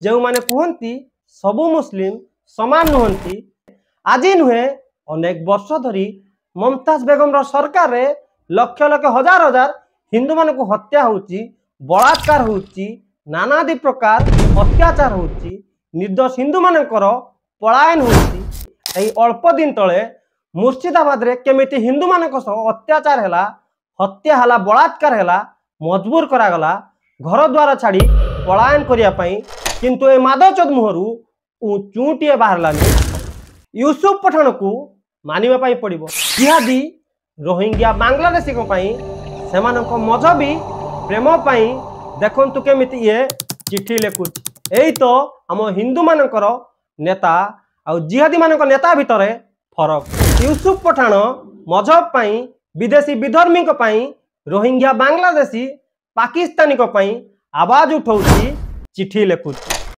जो माने कहती सबु मुस्लिम समान नुहंती आज नुहे अनेक वर्ष धरी मुमताज बेगम सरकार रे लक्ष लक्ष हजार हजार हिंदू मान को हत्या होची बलात्कार होची नानादी प्रकार अत्याचार होची निर्दोष हिंदू मानकर पलायन होची अल्प दिन तले मुर्शिदाबाद रे केमिति हिंदू मानक अत्याचार हैला हत्या हैला बलात्कार हैला मजबूर करागला घर द्वार छाड़ी पलायन करिया पई किंतु ए माधवचोद मुहरु चूंटीए बाहरलानी यूसुफ पठाण को मानिबा पई पड़िबो जिहादी रोहिंग्या बांग्लादेशी को पई सेमानक मजहबी प्रेम पई देखंतु केमिति ये चिट्ठी लेखुच एई तो हम हिंदू मानकर नेता आ जिहादी मानक नेता भितरे फरक यूसुफ पठाण मजहब पई विदेशी विधर्मी को पई रोहिंग्या बांग्लादेशी पाकिस्तानी को पई आवाज उठाउची चिट्ठी लेखुच।